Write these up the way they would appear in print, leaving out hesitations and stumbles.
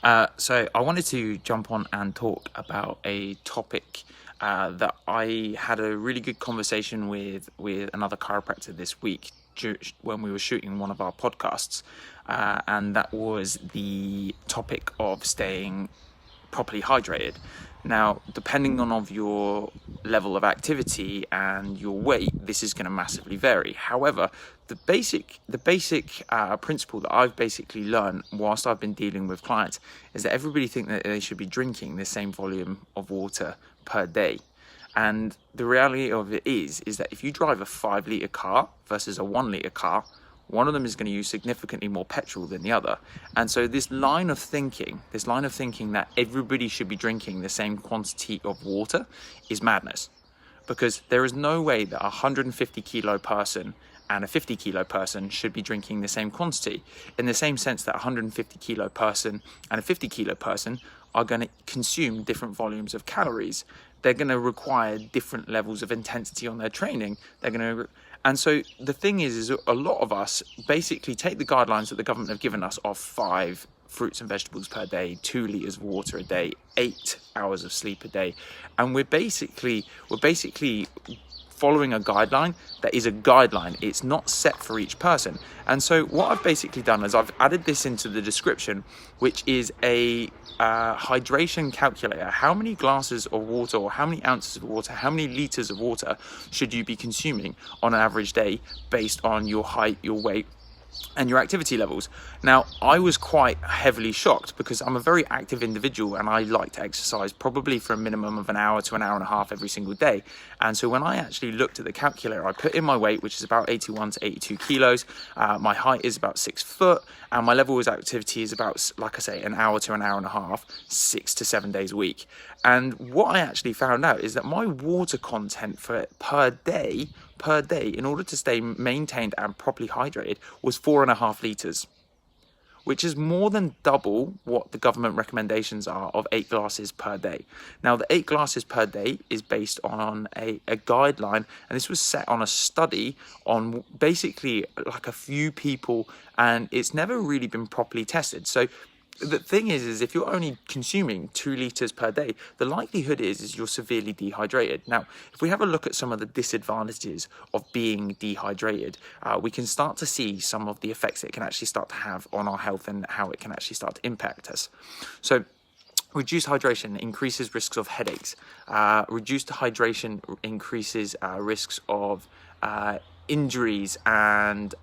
So I wanted to jump on and talk about a topic that I had a really good conversation with another chiropractor this week when we were shooting one of our podcasts, and that was the topic of staying properly hydrated. Now, depending on your level of activity and your weight, this is going to massively vary. However, the basic principle that I've basically learned whilst I've been dealing with clients is that everybody think that they should be drinking the same volume of water per day. And the reality of it is that if you drive a 5-litre car versus a 1-litre car, one of them is going to use significantly more petrol than the other. And so this line of thinking that everybody should be drinking the same quantity of water is madness. Because there is no way that a 150 kilo person and a 50 kilo person should be drinking the same quantity, in the same sense that a 150 kilo person and a 50 kilo person are going to consume different volumes of calories. They're going to require different levels of intensity on their training. And so the thing is a lot of us basically take the guidelines that the government have given us of 5 fruits and vegetables per day, 2 litres of water a day, 8 hours of sleep a day, and we're basically following a guideline that is a guideline. It's not set for each person. And so what I've basically done is I've added this into the description, which is a hydration calculator. How many glasses of water, or how many ounces of water, how many litres of water should you be consuming on an average day based on your height, your weight, and your activity levels. Now, I was quite heavily shocked because I'm a very active individual and I like to exercise probably for a minimum of an hour to an hour and a half every single day. And so when I actually looked at the calculator, I put in my weight, which is about 81 to 82 kilos. My height is about 6 foot, and my level of activity is about, like I say, an hour to an hour and a half, 6 to 7 days a week. And what I actually found out is that my water content per day, in order to stay maintained and properly hydrated, was 4.5 litres, which is more than double what the government recommendations are of 8 glasses per day. Now, the 8 glasses per day is based on a guideline, and this was set on a study on basically like a few people, and it's never really been properly tested. So the thing is if you're only consuming 2 litres per day, the likelihood is you're severely dehydrated. Now, if we have a look at some of the disadvantages of being dehydrated, we can start to see some of the effects it can actually start to have on our health and how it can actually start to impact us. So, reduced hydration increases risks of headaches. Reduced hydration increases risks of injuries and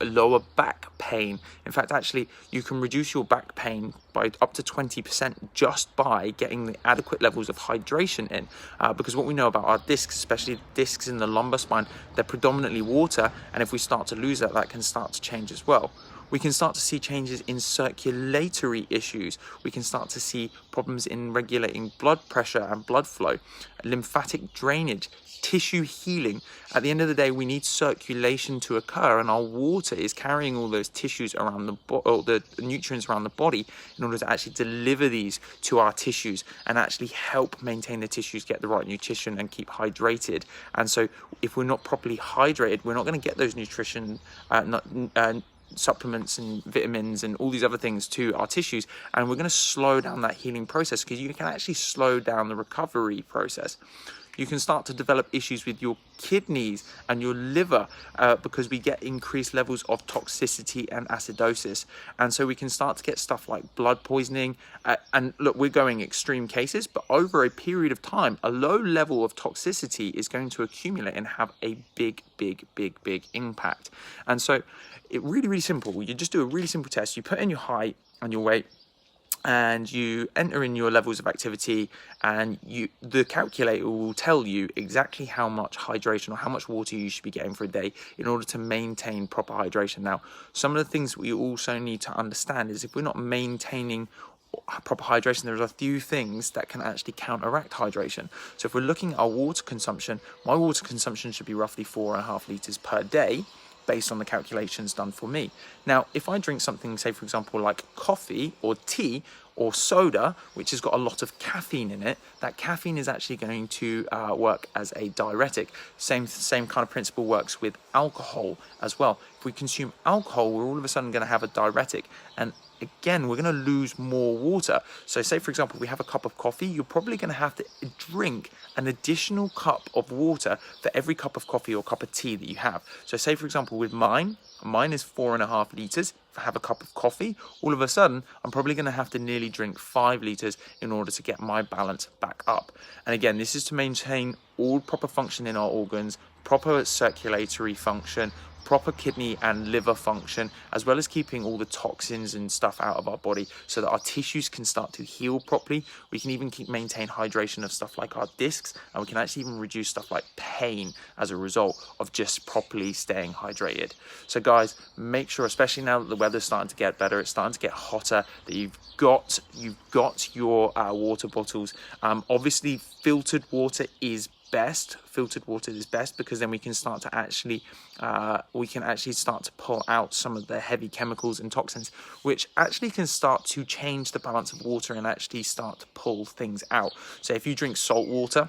lower back pain. In fact, actually, you can reduce your back pain by up to 20% just by getting the adequate levels of hydration in, because what we know about our discs, especially discs in the lumbar spine, they're predominantly water, and if we start to lose that can start to change as well. We can start to see changes in circulatory issues. We can start to see problems in regulating blood pressure and blood flow, lymphatic drainage, tissue healing. At the end of the day, we need circulation to occur, and our water is carrying all those tissues around the nutrients around the body in order to actually deliver these to our tissues and actually help maintain the tissues, get the right nutrition and keep hydrated. And so if we're not properly hydrated, we're not going to get those nutrition supplements and vitamins and all these other things to our tissues, and we're going to slow down that healing process, because you can actually slow down the recovery process. You can start to develop issues with your kidneys and your liver because we get increased levels of toxicity and acidosis. And so we can start to get stuff like blood poisoning. And look, we're going extreme cases, but over a period of time, a low level of toxicity is going to accumulate and have a big impact. And so it really simple. You just do a really simple test. You put in your height and your weight, and you enter in your levels of activity, and the calculator will tell you exactly how much hydration or how much water you should be getting for a day in order to maintain proper hydration. Now, some of the things we also need to understand is if we're not maintaining proper hydration, there's a few things that can actually counteract hydration. So if we're looking at our water consumption, my water consumption should be roughly 4.5 litres per day, based on the calculations done for me. Now, if I drink something, say for example, like coffee or tea or soda, which has got a lot of caffeine in it, that caffeine is actually going to work as a diuretic. Same kind of principle works with alcohol as well. If we consume alcohol, we're all of a sudden going to have a diuretic. And again, we're going to lose more water. So say, for example, we have a cup of coffee, you're probably going to have to drink an additional cup of water for every cup of coffee or cup of tea that you have. So say, for example, with mine is 4.5 litres. If I have a cup of coffee, all of a sudden, I'm probably going to have to nearly drink 5 litres in order to get my balance back up. And again, this is to maintain all proper function in our organs, proper circulatory function, proper kidney and liver function, as well as keeping all the toxins and stuff out of our body so that our tissues can start to heal properly. We can even maintain hydration of stuff like our discs, and we can actually even reduce stuff like pain as a result of just properly staying hydrated. So guys, make sure, especially now that the weather's starting to get better, it's starting to get hotter, that you've got your water bottles. Obviously filtered water is best. Filtered water is best because then we can start to actually start to pull out some of the heavy chemicals and toxins, which actually can start to change the balance of water and actually start to pull things out. So if you drink salt water,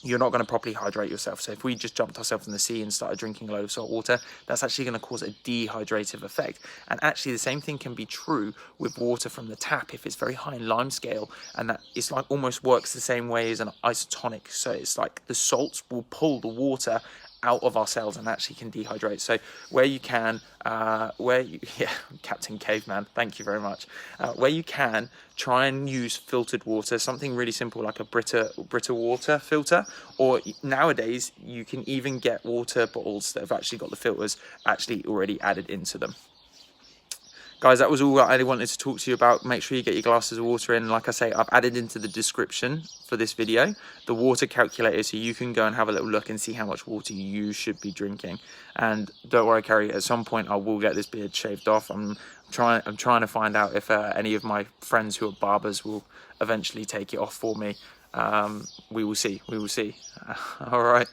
you're not going to properly hydrate yourself. So if we just jumped ourselves in the sea and started drinking a load of salt water, that's actually going to cause a dehydrative effect. And actually the same thing can be true with water from the tap if it's very high in lime scale, and that it's like almost works the same way as an isotonic. So it's like the salts will pull the water out of our cells and actually can dehydrate. So where you can, Captain Caveman, thank you very much. Where you can, try and use filtered water, something really simple like a Brita water filter, or nowadays you can even get water bottles that have actually got the filters actually already added into them. Guys, that was all I wanted to talk to you about. Make sure you get your glasses of water in. Like I say, I've added into the description for this video the water calculator, so you can go and have a little look and see how much water you should be drinking. And don't worry, Kerry, at some point I will get this beard shaved off. I'm trying to find out if any of my friends who are barbers will eventually take it off for me. We will see. All right.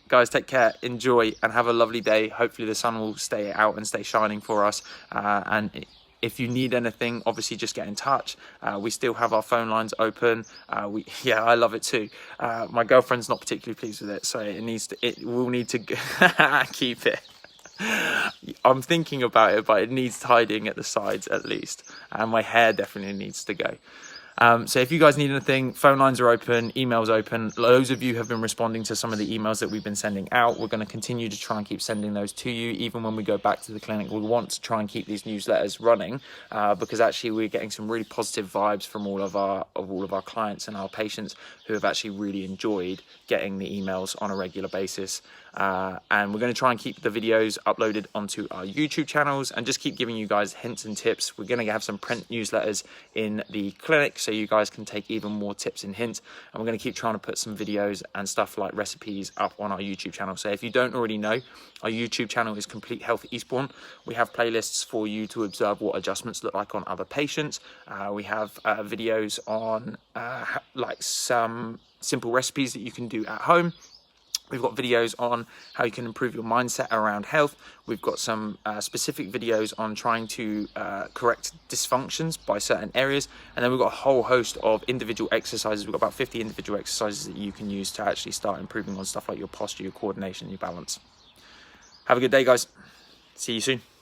Guys, take care, enjoy, and have a lovely day. Hopefully the sun will stay out and stay shining for us. And if you need anything, obviously just get in touch. We still have our phone lines open. I love it too. My girlfriend's not particularly pleased with it, so it will need to keep it. I'm thinking about it, but it needs tidying at the sides at least. And my hair definitely needs to go. So if you guys need anything, phone lines are open, emails open. Loads of you have been responding to some of the emails that we've been sending out. We're going to continue to try and keep sending those to you. Even when we go back to the clinic, we want to try and keep these newsletters running because actually we're getting some really positive vibes from all of our clients and our patients who have actually really enjoyed getting the emails on a regular basis. And we're going to try and keep the videos uploaded onto our YouTube channels and just keep giving you guys hints and tips. We're going to have some print newsletters in the clinic so you guys can take even more tips and hints. And we're going to keep trying to put some videos and stuff like recipes up on our YouTube channel. So if you don't already know, our YouTube channel is Complete Health Eastbourne. We have playlists for you to observe what adjustments look like on other patients. We have videos on like some simple recipes that you can do at home. We've got videos on how you can improve your mindset around health. We've got some specific videos on trying to correct dysfunctions by certain areas. And then we've got a whole host of individual exercises. We've got about 50 individual exercises that you can use to actually start improving on stuff like your posture, your coordination, your balance. Have a good day, guys. See you soon.